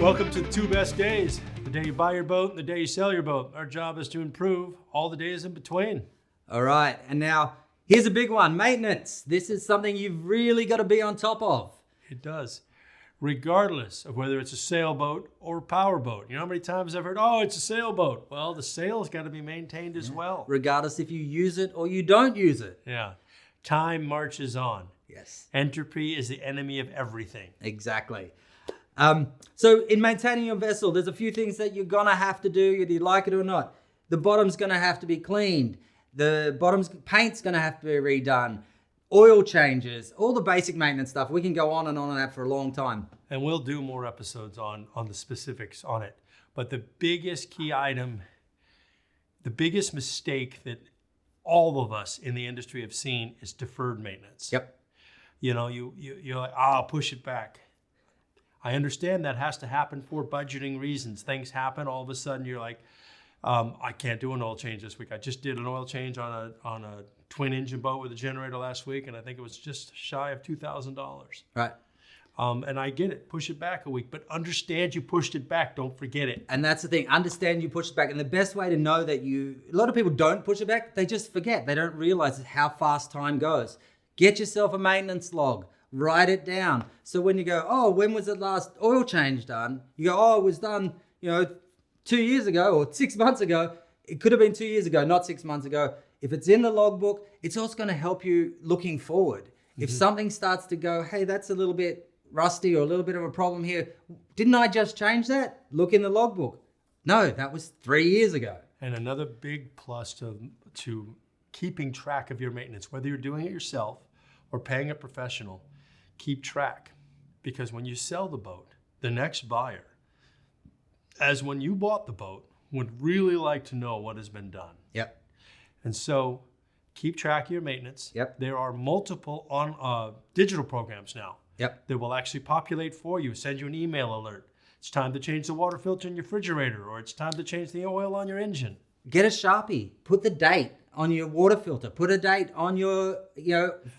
Welcome to the two best days, the day you buy your boat and the day you sell your boat. Our job is to improve all the days in between. All right, and now here's a big one, maintenance. This is something you've really got to be on top of. It does, regardless of whether it's a sailboat or a powerboat. You know how many times I've heard, oh, it's a sailboat. Well, the sail's got to be maintained as well. Regardless if you use it or you don't use it. Yeah, time marches on. Yes. Entropy is the enemy of everything. Exactly. So in maintaining your vessel, there's a few things that you're gonna have to do, whether you like it or not. The bottom's gonna have to be cleaned. The bottom's paint's gonna have to be redone. Oil changes, all the basic maintenance stuff. We can go on and that for a long time. And we'll do more episodes on the specifics on it. But the biggest key item, the biggest mistake that all of us in the industry have seen is deferred maintenance. Yep. You know, you're like, I'll push it back. I understand that has to happen for budgeting reasons. Things happen, all of a sudden you're like, I can't do an oil change this week. I just did an oil change on a twin engine boat with a generator last week, and I think it was just shy of $2,000. Right. And I get it, push it back a week, but understand you pushed it back, don't forget it. And that's the thing, understand you pushed it back. And the best way to know that a lot of people don't push it back, they just forget. They don't realize how fast time goes. Get yourself a maintenance log. Write it down. So when you go, oh, when was the last oil change done? You go, oh, it was done, 2 years ago or 6 months ago. It could have been 2 years ago, not 6 months ago. If it's in the logbook, it's also going to help you looking forward. Mm-hmm. If something starts to go, hey, that's a little bit rusty or a little bit of a problem here. Didn't I just change that? Look in the logbook. No, that was 3 years ago. And another big plus to keeping track of your maintenance, whether you're doing it yourself or paying a professional, keep track, because when you sell the boat, the next buyer, as when you bought the boat, would really like to know what has been done. Yep. And so keep track of your maintenance. Yep. There are multiple digital programs now. Yep. That will actually populate for you, send you an email alert. It's time to change the water filter in your refrigerator, or it's time to change the oil on your engine. Get a Sharpie, put the date on your water filter, put a date on your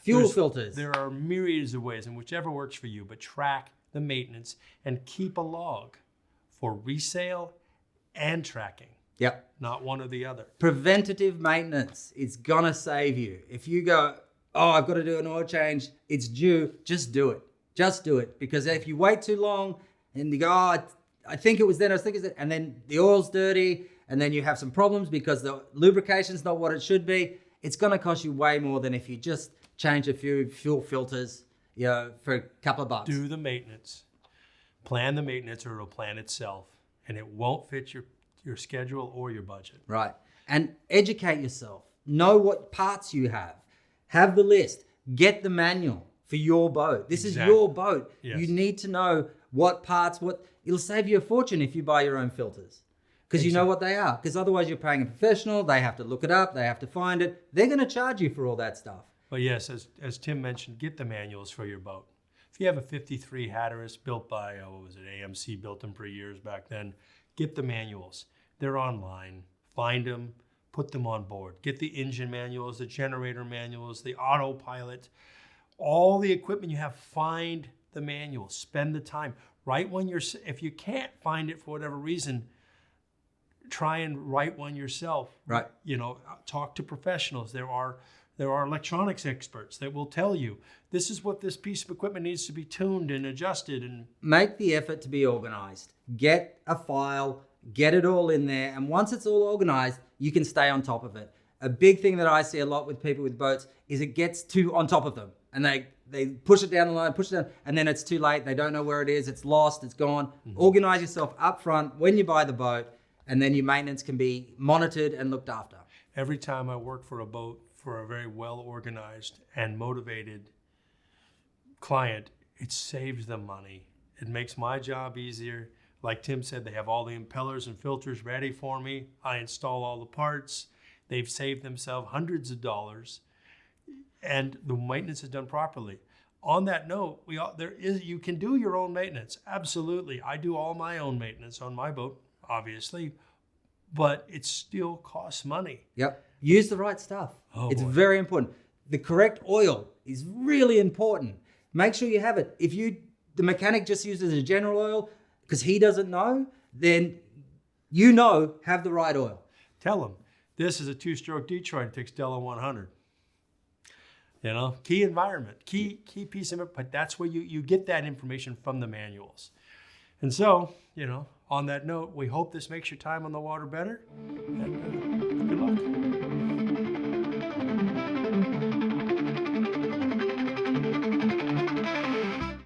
fuel filters. There are myriads of ways, and whichever works for you, but track the maintenance and keep a log for resale and tracking. Yep. Not one or the other. Preventative maintenance is gonna save you. If you go, oh, I've got to do an oil change, it's due, just do it. Just do it. Because if you wait too long and you go, oh, I think it was then, I was thinking it, and then the oil's dirty, and then you have some problems because the lubrication's not what it should be, it's going to cost you way more than if you just change a few fuel filters, for a couple of bucks. Do the maintenance. Plan the maintenance, or it'll plan itself, and it won't fit your schedule or your budget. Right. And educate yourself. Know what parts you have. Have the list. Get the manual for your boat. This is your boat. Yes. You need to know what parts, it'll save you a fortune if you buy your own filters. Because you know what they are. Because otherwise you're paying a professional, they have to look it up, they have to find it. They're going to charge you for all that stuff. But yes, as Tim mentioned, get the manuals for your boat. If you have a 53 Hatteras built by, AMC, built them for years back then, get the manuals. They're online. Find them, put them on board. Get the engine manuals, the generator manuals, the autopilot, all the equipment you have, find the manual. Spend the time. If you can't find it for whatever reason, try and write one yourself. Right. Talk to professionals. There are electronics experts that will tell you this is what this piece of equipment needs to be tuned and adjusted. And make the effort to be organized. Get a file, get it all in there, and once it's all organized, you can stay on top of it. A big thing that I see a lot with people with boats is it gets too on top of them, and they push it down the line, push it down, and then it's too late. They don't know where it is. It's lost. It's gone. Mm-hmm. Organize yourself up front when you buy the boat, and then your maintenance can be monitored and looked after. Every time I work for a boat for a very well-organized and motivated client, it saves them money. It makes my job easier. Like Tim said, they have all the impellers and filters ready for me. I install all the parts. They've saved themselves hundreds of dollars, and the maintenance is done properly. On that note, you can do your own maintenance. Absolutely. I do all my own maintenance on my boat, obviously, but it still costs money. Yep. Use the right stuff. It's very important. The correct oil is really important. Make sure you have it. If the mechanic just uses a general oil, because he doesn't know, then you know, have the right oil. Tell him, this is a 2-stroke Detroit, takes Della 100. You know, key environment, key piece of it, but that's where you get that information from the manuals. And so, you know, on that note, we hope this makes your time on the water better. And good luck.